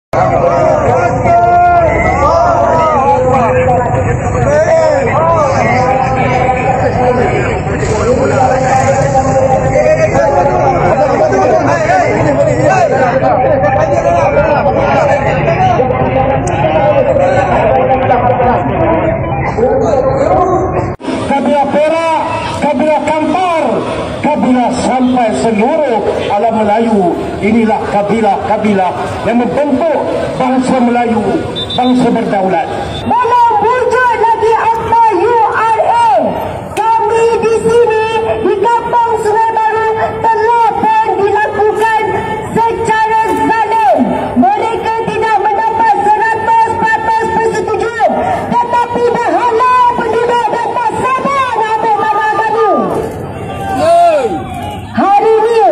Kabilah Perak, kabilah Kampar, kabilah sampai seluruh alam Melayu. Inilah kabilah-kabilah yang membentuk bangsa Melayu, bangsa berdaulat. Belum wujud lagi akta URA. Kami di sini di Kampung Sungai Baru telah pun dilakukan secara zalim. Mereka tidak mendapat 100% persetujuan, tetapi berhalau penduduk dan tak sabar nak ambil tanah kami. Hari ini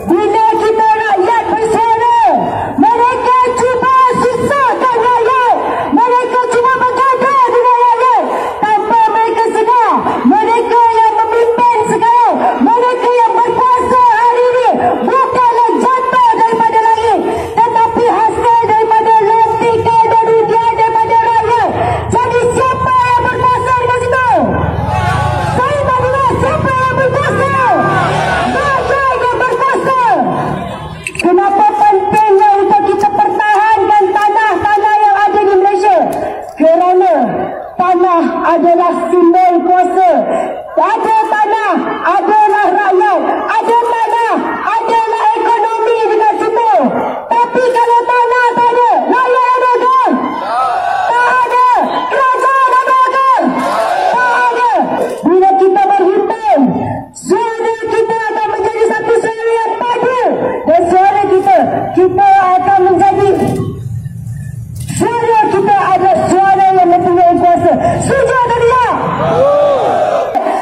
bila kita rakyat bersuara, mereka cuba susahkan rakyat. Mereka cuba bergaduh dengan rakyat tanpa mereka sedar. Mereka yang memimpin sekarang, mereka yang berkuasa hari ini bukanlah jatuh daripada langit, tetapi hasil daripada lantikan dan ujian daripada rakyat. Jadi siapa yang berkuasa di situ? Saya tak dengar siapa yang berkuasa. Rakyat yang berkuasa. Kenapa pentingnya untuk kita pertahankan tanah-tanah yang ada di Malaysia? Kerana tanah adalah simbol kuasa. Ada tanah adalah rakyat. Ada tanah adalah ekonomi dekat situ. Tapi kalau tanah tak ada, rakyat ada ke? Tak ada. Kerajaan ada ke? Tak ada. Bila kita berhitung, suara kita akan menjadi satu suara yang padu. Dan suara kita akan menjadi suara kita ada suara yang mempunyai kuasa. Setuju atau tidak?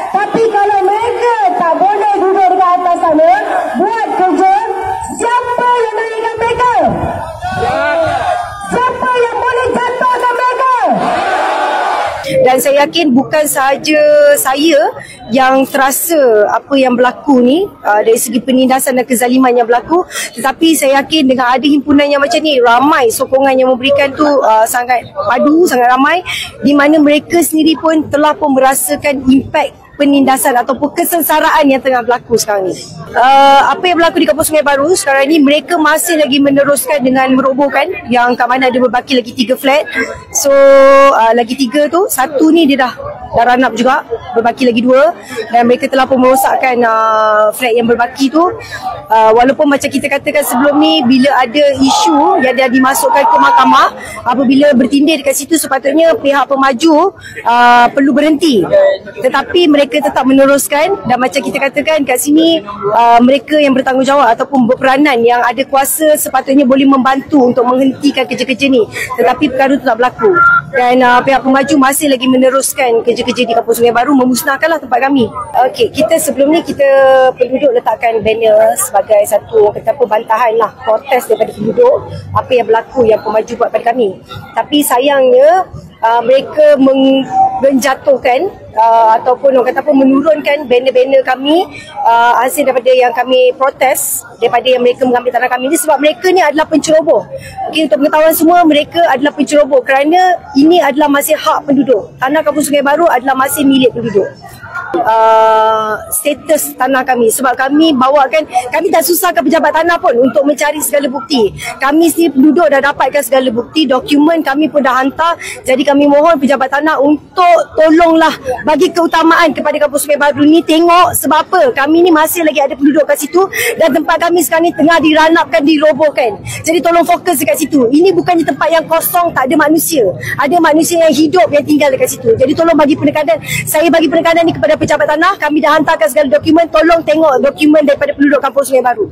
Tapi kalau mereka tak boleh duduk dekat atas sana buat kerja, siapa yang naikkan mereka? Siapa yang boleh jatuhkan mereka? Dan saya yakin bukan sahaja saya yang terasa apa yang berlaku ni dari segi penindasan dan kezaliman yang berlaku, tetapi saya yakin dengan ada himpunan yang macam ni, ramai sokongan yang memberikan tu sangat padu, sangat ramai, di mana mereka sendiri pun telah pun merasakan impak penindasan ataupun kesengsaraan yang tengah berlaku sekarang ni. Apa yang berlaku di Kampung Sungai Baru sekarang ni, mereka masih lagi meneruskan dengan merobohkan, yang kat mana ada berbaki lagi 3 flat. So lagi 3 tu, satu ni dia dah run up juga, berbaki lagi 2, dan mereka telah pun merosakkan flat yang berbaki tu. Walaupun macam kita katakan sebelum ni, bila ada isu yang dah dimasukkan ke mahkamah, apabila bertindir dekat situ sepatutnya pihak pemaju perlu berhenti, tetapi mereka tetap meneruskan. Dan macam kita katakan kat sini, mereka yang bertanggungjawab ataupun berperanan yang ada kuasa sepatutnya boleh membantu untuk menghentikan kerja-kerja ni, tetapi perkara itu tak berlaku. Dan pihak pemaju masih lagi meneruskan kerja-kerja di Kampung Sungai Baru, memusnahkanlah tempat kami. Okey, kita sebelum ni kita penduduk letakkan banner sebagai satu kata apa, bantahan lah, protes daripada penduduk apa yang berlaku yang pemaju buat pada kami. Tapi sayangnya mereka menjatuhkan ataupun orang kata apa, menurunkan banner-banner kami hasil daripada yang kami protes, daripada yang mereka mengambil tanah kami ni, sebab mereka ni adalah penceroboh. Okay, untuk pengetahuan semua, mereka adalah penceroboh kerana ini adalah masih hak penduduk. Tanah Kampung Sungai Baru adalah masih milik penduduk. Status tanah kami, sebab kami bawakan, kami tak susahkan pejabat tanah pun untuk mencari segala bukti. Kami sendiri penduduk dah dapatkan segala bukti, dokumen kami pun dah hantar. Jadi kami mohon pejabat tanah untuk tolonglah bagi keutamaan kepada Kampung Sungai Baru ni. Tengok sebab apa, kami ni masih lagi ada penduduk kat situ, dan tempat kami sekarang ni tengah diranapkan, dirobohkan. Jadi tolong fokus dekat situ. Ini bukannya tempat yang kosong, tak ada manusia. Ada manusia yang hidup yang tinggal dekat situ. Jadi tolong bagi penekanan, saya bagi penekanan ni kepada pejabat tanah. Kami dah hantarkan segala dokumen, tolong tengok dokumen daripada penduduk Kampung Sungai Baru.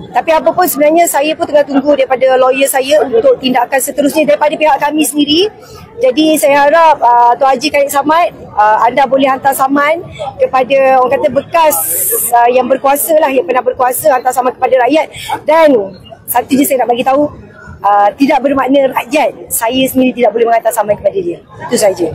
Tapi apa pun sebenarnya saya pun tengah tunggu daripada lawyer saya untuk tindakan seterusnya daripada pihak kami sendiri. Jadi saya harap Tuan Haji Khalid Samad, anda boleh hantar saman kepada orang kata bekas yang berkuasa lah, yang pernah berkuasa, hantar saman kepada rakyat. Dan satu je saya nak bagi tahu, tidak bermakna rakyat saya sendiri tidak boleh menghantar saman kepada dia. Itu saja.